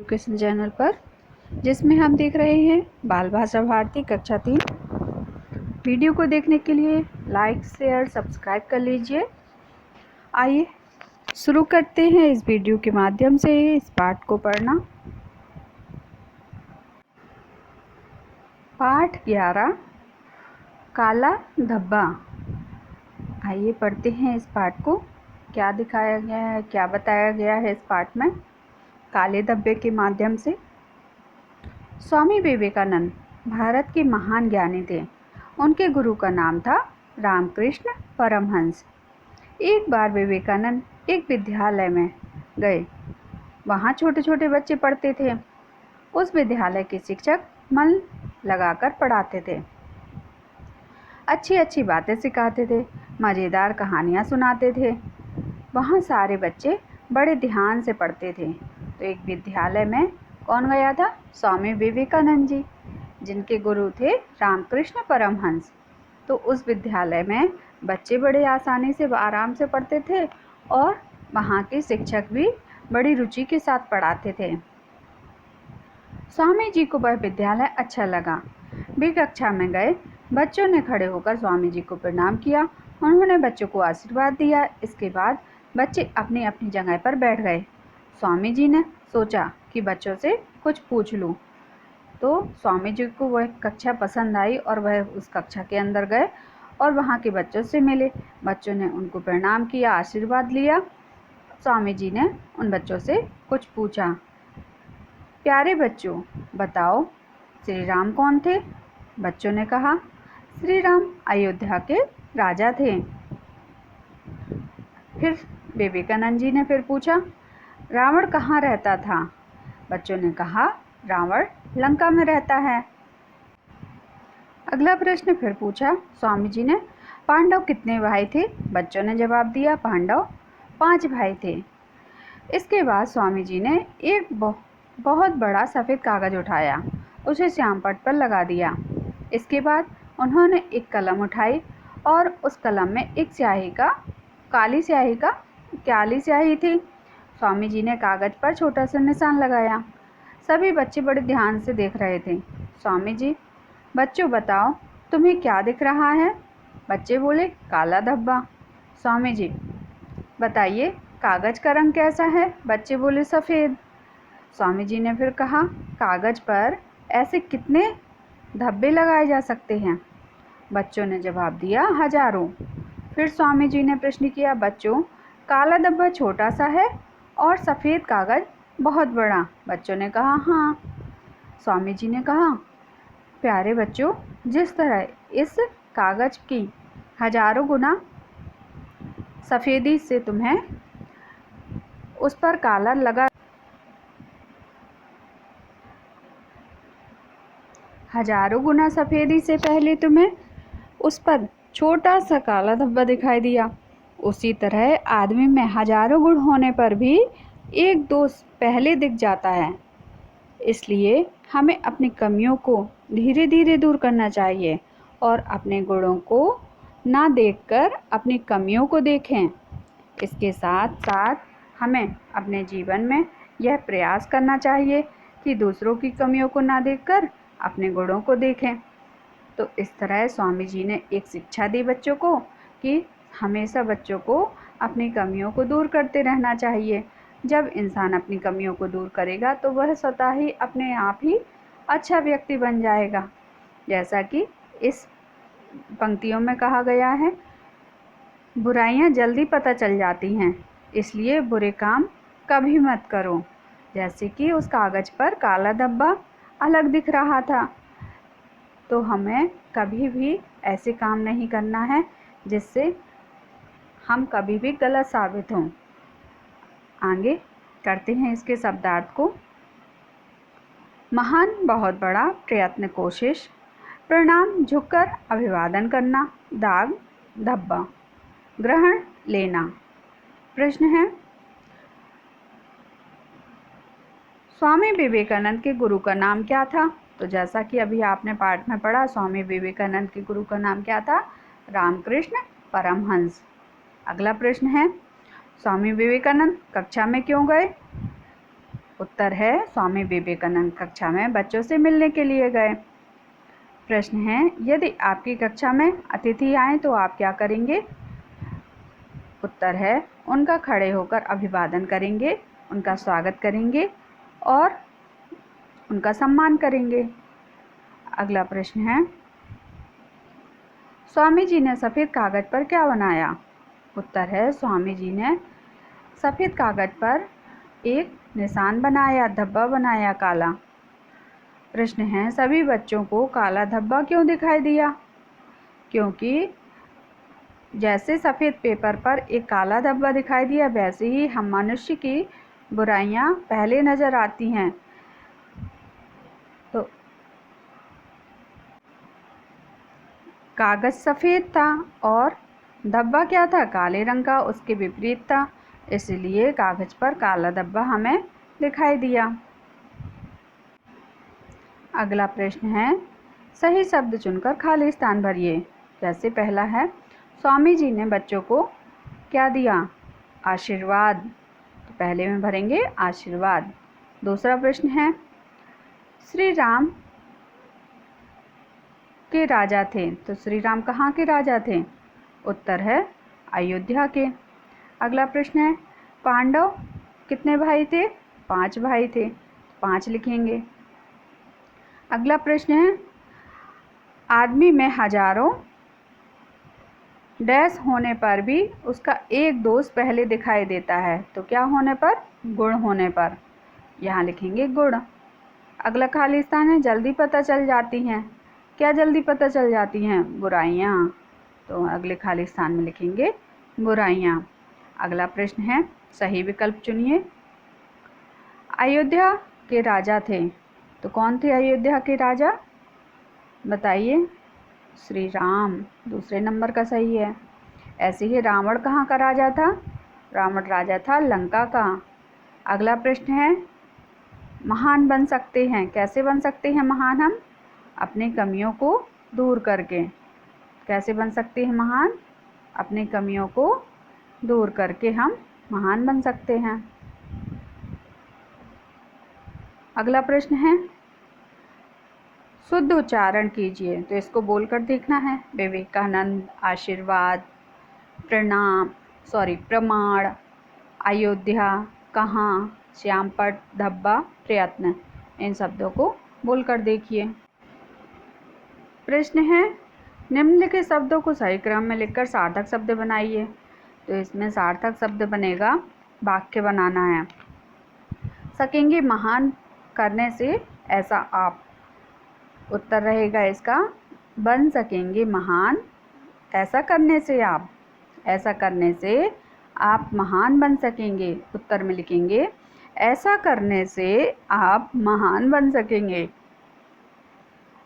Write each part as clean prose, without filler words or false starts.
Education channel पर, जिसमें हम देख रहे हैं बाल भाषा भारती कक्षा 3। वीडियो को देखने के लिए लाइक शेयर सब्सक्राइब कर लीजिए। आइए शुरू करते हैं इस वीडियो के माध्यम से इस पाठ को पढ़ना। पाठ 11 काला धब्बा। आइए पढ़ते हैं इस पाठ को। क्या दिखाया गया है, क्या बताया गया है इस पाठ में काले धब्बे के माध्यम से। स्वामी विवेकानंद भारत के महान ज्ञानी थे। उनके गुरु का नाम था रामकृष्ण परमहंस। एक बार विवेकानंद एक विद्यालय में गए। वहाँ छोटे छोटे बच्चे पढ़ते थे। उस विद्यालय के शिक्षक मन लगाकर पढ़ाते थे, अच्छी अच्छी बातें सिखाते थे, मज़ेदार कहानियाँ सुनाते थे। वहाँ सारे बच्चे बड़े ध्यान से पढ़ते थे। तो एक विद्यालय में कौन गया था? स्वामी विवेकानंद जी, जिनके गुरु थे रामकृष्ण परमहंस। तो उस विद्यालय में बच्चे बड़े आसानी से आराम से पढ़ते थे और वहाँ के शिक्षक भी बड़ी रुचि के साथ पढ़ाते थे। स्वामी जी को वह विद्यालय अच्छा लगा। वे कक्षा में गए। बच्चों ने खड़े होकर स्वामी जी को प्रणाम किया। उन्होंने बच्चों को आशीर्वाद दिया। इसके बाद बच्चे अपनी अपनी जगह पर बैठ गए। स्वामी जी ने सोचा कि बच्चों से कुछ पूछ लूं। तो स्वामी जी को वह कक्षा पसंद आई और वह उस कक्षा के अंदर गए और वहाँ के बच्चों से मिले। बच्चों ने उनको प्रणाम किया, आशीर्वाद लिया। स्वामी जी ने उन बच्चों से कुछ पूछा, प्यारे बच्चों, बताओ श्री राम कौन थे? बच्चों ने कहा, श्री राम अयोध्या के राजा थे। फिर विवेकानंद जी ने फिर पूछा, रावण कहाँ रहता था? बच्चों ने कहा, रावण लंका में रहता है। अगला प्रश्न फिर पूछा स्वामी जी ने, पांडव कितने भाई थे? बच्चों ने जवाब दिया, पांडव 5 भाई थे। इसके बाद स्वामी जी ने एक बहुत बड़ा सफ़ेद कागज़ उठाया, उसे श्यामपट्ट पर लगा दिया। इसके बाद उन्होंने एक कलम उठाई और उस कलम में एक काली स्याही थी। स्वामी जी ने कागज़ पर छोटा सा निशान लगाया। सभी बच्चे बड़े ध्यान से देख रहे थे। स्वामी जी, बच्चों बताओ तुम्हें क्या दिख रहा है? बच्चे बोले, काला धब्बा। स्वामी जी, बताइए कागज़ का रंग कैसा है? बच्चे बोले, सफ़ेद। स्वामी जी ने फिर कहा, कागज़ पर ऐसे कितने धब्बे लगाए जा सकते हैं? बच्चों ने जवाब दिया, हजारों। फिर स्वामी जी ने प्रश्न किया, बच्चों काला धब्बा छोटा सा है और सफ़ेद कागज़ बहुत बड़ा? बच्चों ने कहा, हाँ। स्वामी जी ने कहा, प्यारे बच्चों, जिस तरह इस कागज़ की हजारों गुना सफ़ेदी से तुम्हें उस पर काला लगा, हजारों गुना सफ़ेदी से पहले तुम्हें उस पर छोटा सा काला धब्बा दिखाई दिया, उसी तरह आदमी में हजारों गुण होने पर भी एक दोष पहले दिख जाता है। इसलिए हमें अपनी कमियों को धीरे धीरे दूर करना चाहिए और अपने गुणों को ना देखकर अपनी कमियों को देखें। इसके साथ साथ हमें अपने जीवन में यह प्रयास करना चाहिए कि दूसरों की कमियों को ना देखकर अपने गुणों को देखें। तो इस तरह स्वामी जी ने एक शिक्षा दी बच्चों को कि हमेशा बच्चों को अपनी कमियों को दूर करते रहना चाहिए। जब इंसान अपनी कमियों को दूर करेगा तो वह स्वतः ही अपने आप ही अच्छा व्यक्ति बन जाएगा। जैसा कि इस पंक्तियों में कहा गया है, बुराइयां जल्दी पता चल जाती हैं, इसलिए बुरे काम कभी मत करो। जैसे कि उस कागज़ पर काला धब्बा अलग दिख रहा था, तो हमें कभी भी ऐसे काम नहीं करना है जिससे हम कभी भी गलत साबित हों। आगे करते हैं इसके शब्दार्थ को। महान बहुत बड़ा प्रयत्न कोशिश, प्रणाम झुककर अभिवादन करना, दाग धब्बा, ग्रहण लेना। प्रश्न है, स्वामी विवेकानंद के गुरु का नाम क्या था? तो जैसा कि अभी आपने पाठ में पढ़ा, स्वामी विवेकानंद के गुरु का नाम क्या था? रामकृष्ण परमहंस। अगला प्रश्न है, स्वामी विवेकानंद कक्षा में क्यों गए? उत्तर है स्वामी विवेकानंद कक्षा में बच्चों से मिलने के लिए गए। प्रश्न है, यदि आपकी कक्षा में अतिथि आए तो आप क्या करेंगे? उत्तर है, उनका खड़े होकर अभिवादन करेंगे, उनका स्वागत करेंगे और उनका सम्मान करेंगे। अगला प्रश्न है, स्वामी जी ने सफ़ेद कागज पर क्या बनाया? उत्तर है, स्वामी जी ने सफ़ेद कागज पर एक निशान बनाया, धब्बा बनाया काला। प्रश्न है, सभी बच्चों को काला धब्बा क्यों दिखाई दिया? क्योंकि जैसे सफ़ेद पेपर पर एक काला धब्बा दिखाई दिया, वैसे ही हम मनुष्य की बुराइयां पहले नज़र आती हैं। तो कागज़ सफ़ेद था और धब्बा क्या था? काले रंग का, उसके विपरीत था, इसलिए कागज़ पर काला धब्बा हमें दिखाई दिया। अगला प्रश्न है, सही शब्द चुनकर खाली स्थान भरिए। जैसे पहला है, स्वामी जी ने बच्चों को क्या दिया? आशीर्वाद। तो पहले में भरेंगे आशीर्वाद। दूसरा प्रश्न है, श्री राम के राजा थे। तो श्री राम कहाँ के राजा थे? उत्तर है अयोध्या के। अगला प्रश्न है, पांडव कितने भाई थे? 5 भाई थे, 5 लिखेंगे। अगला प्रश्न है, आदमी में हजारों डैश होने पर भी उसका एक दोष पहले दिखाई देता है। तो क्या होने पर? गुण होने पर। यहाँ लिखेंगे गुण। अगला खाली स्थान है, जल्दी पता चल जाती हैं। क्या जल्दी पता चल जाती हैं? बुराइयाँ। तो अगले खाली स्थान में लिखेंगे बुराइयाँ। अगला प्रश्न है, सही विकल्प चुनिए। अयोध्या के राजा थे। तो कौन थे अयोध्या के राजा? बताइए। श्री राम दूसरे नंबर का सही है। ऐसे ही रावण कहाँ का राजा था? रावण राजा था लंका का। अगला प्रश्न है, महान बन सकते हैं। कैसे बन सकते हैं महान हम? अपनी कमियों को दूर करके। कैसे बन सकते हैं महान? अपनी कमियों को दूर करके हम महान बन सकते हैं। अगला प्रश्न है, शुद्ध उच्चारण कीजिए। तो इसको बोलकर देखना है। विवेकानंद, आशीर्वाद, प्रमाण, अयोध्या, कहाँ, श्यामपट, धब्बा, प्रयत्न। इन शब्दों को बोलकर देखिए। प्रश्न है, निम्नलिखित शब्दों को सही क्रम में लिखकर सार्थक शब्द बनाइए। तो इसमें सार्थक शब्द बनेगा, वाक्य बनाना है। सकेंगे महान करने से ऐसा आप। उत्तर रहेगा इसका, बन सकेंगे महान ऐसा करने से आप। ऐसा करने से आप महान बन सकेंगे। उत्तर में लिखेंगे, ऐसा करने से आप महान बन सकेंगे।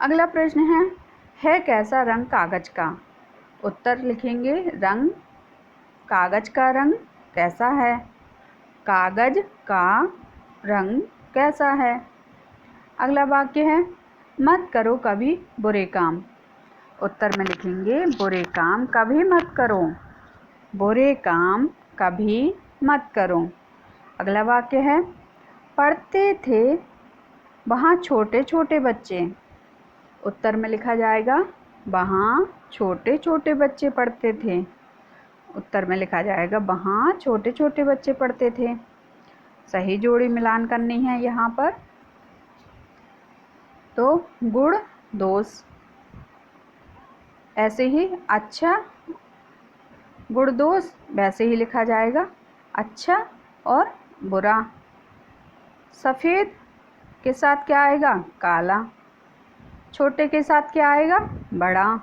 अगला प्रश्न है कैसा रंग कागज का? उत्तर लिखेंगे, रंग, कागज का रंग कैसा है? कागज का रंग कैसा है? अगला वाक्य है, मत करो कभी बुरे काम। उत्तर में लिखेंगे, बुरे काम कभी मत करो। बुरे काम कभी मत करो। अगला वाक्य है, पढ़ते थे वहाँ छोटे छोटे बच्चे। उत्तर में लिखा जाएगा, वहाँ छोटे छोटे बच्चे पढ़ते थे। उत्तर में लिखा जाएगा, वहाँ छोटे छोटे बच्चे पढ़ते थे। सही जोड़ी मिलान करनी है यहाँ पर। तो गुण दोष, ऐसे ही अच्छा गुण दोष वैसे ही लिखा जाएगा, अच्छा और बुरा। सफ़ेद के साथ क्या आएगा? काला। छोटे के साथ क्या आएगा? बड़ा।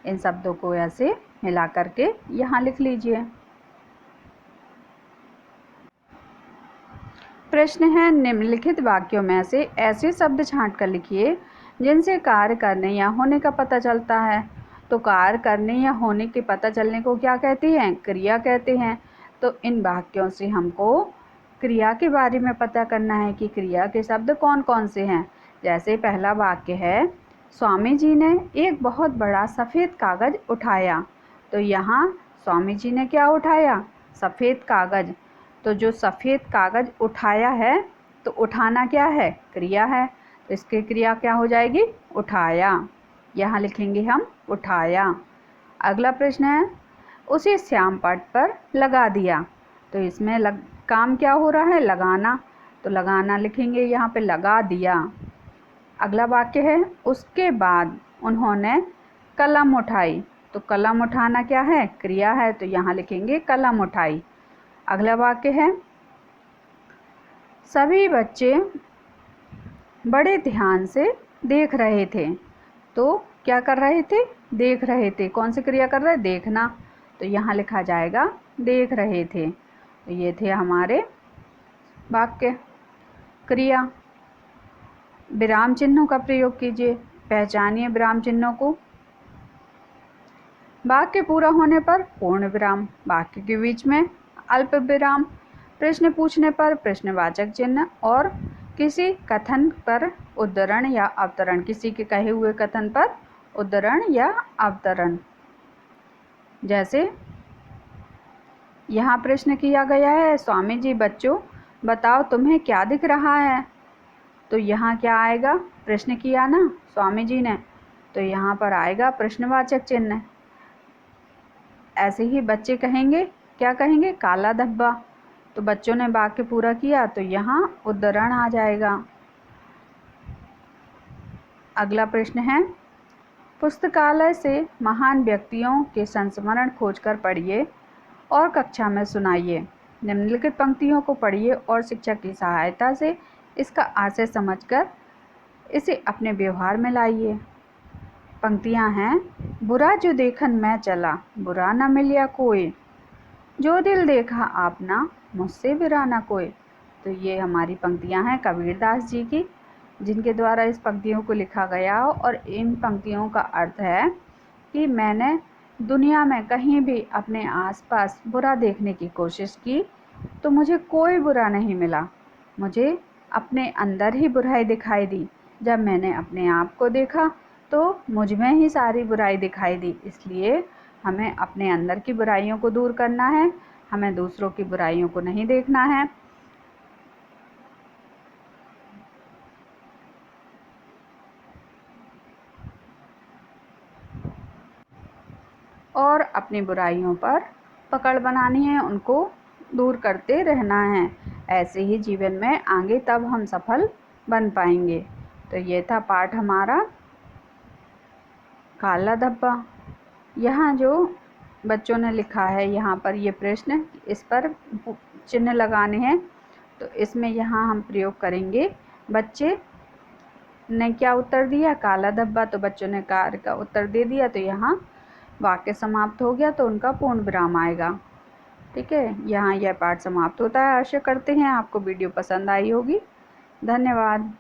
इन शब्दों को ऐसे मिला करके यहाँ लिख लीजिए। प्रश्न है, निम्नलिखित वाक्यों में से ऐसे शब्द छांट कर लिखिए जिनसे कार्य करने या होने का पता चलता है। तो कार्य करने या होने के पता चलने को क्या कहते हैं? क्रिया कहते हैं। तो इन वाक्यों से हमको क्रिया के बारे में पता करना है कि क्रिया के शब्द कौन कौन से हैं। जैसे पहला वाक्य है, स्वामी जी ने एक बहुत बड़ा सफ़ेद कागज़ उठाया। तो यहाँ स्वामी जी ने क्या उठाया? सफ़ेद कागज़। तो जो सफ़ेद कागज़ उठाया है तो उठाना क्या है? क्रिया है, तो इसकी क्रिया क्या हो जाएगी? उठाया। यहाँ लिखेंगे हम उठाया। अगला प्रश्न है, उसे श्याम पट पर लगा दिया। तो इसमें काम क्या हो रहा है? लगाना, तो लगाना लिखेंगे यहाँ पे, लगा दिया। अगला वाक्य है, उसके बाद उन्होंने कलम उठाई। तो कलम उठाना क्या है? क्रिया है, तो यहाँ लिखेंगे कलम उठाई। अगला वाक्य है, सभी बच्चे बड़े ध्यान से देख रहे थे। तो क्या कर रहे थे? देख रहे थे। कौन सी क्रिया कर रहे? देखना, तो यहाँ लिखा जाएगा देख रहे थे। तो ये थे हमारे वाक्य। क्रिया, विराम चिन्हों का प्रयोग कीजिए, पहचानिए विराम चिन्हों को। वाक्य पूरा होने पर पूर्ण विराम, वाक्य के बीच में अल्प विराम, प्रश्न पूछने पर प्रश्नवाचक चिन्ह और किसी कथन पर उद्धरण या अवतरण, किसी के कहे हुए कथन पर उद्धरण या अवतरण। जैसे यहाँ प्रश्न किया गया है, स्वामी जी बच्चों बताओ तुम्हें क्या दिख रहा है। तो यहाँ क्या आएगा? प्रश्न किया ना स्वामी जी ने, तो यहाँ पर आएगा प्रश्नवाचक चिन्ह। ऐसे ही बच्चे कहेंगे, क्या कहेंगे? काला धब्बा। तो बच्चों ने वाक्य पूरा किया, तो यहाँ उद्धरण आ जाएगा। अगला प्रश्न है, पुस्तकालय से महान व्यक्तियों के संस्मरण खोजकर पढ़िए और कक्षा में सुनाइए। निम्नलिखित पंक्तियों को पढ़िए और शिक्षक की सहायता से इसका आशय समझकर इसे अपने व्यवहार में लाइए। पंक्तियां हैं, बुरा जो देखन मैं चला, बुरा न मिलिया कोई, जो दिल देखा आपना, मुझसे बिरा न कोई। तो ये हमारी पंक्तियां हैं कबीरदास जी की, जिनके द्वारा इस पंक्तियों को लिखा गया। और इन पंक्तियों का अर्थ है कि मैंने दुनिया में कहीं भी अपने आसपास बुरा देखने की कोशिश की तो मुझे कोई बुरा नहीं मिला, मुझे अपने अंदर ही बुराई दिखाई दी। जब मैंने अपने आप को देखा तो मुझ में ही सारी बुराई दिखाई दी। इसलिए हमें अपने अंदर की बुराइयों को दूर करना है, हमें दूसरों की बुराइयों को नहीं देखना है। और अपनी बुराइयों पर पकड़ बनानी है, उनको दूर करते रहना है। ऐसे ही जीवन में आगे तब हम सफल बन पाएंगे। तो ये था पाठ हमारा काला धब्बा। यहाँ जो बच्चों ने लिखा है, यहाँ पर ये प्रश्न, इस पर चिन्ह लगाने हैं। तो इसमें यहाँ हम प्रयोग करेंगे, बच्चे ने क्या उत्तर दिया? काला धब्बा। तो बच्चों ने कार का उत्तर दे दिया, तो यहाँ वाक्य समाप्त हो गया, तो उनका पूर्ण विराम आएगा। ठीक है, यहाँ यह पाठ समाप्त होता है। आशा करते हैं आपको वीडियो पसंद आई होगी। धन्यवाद।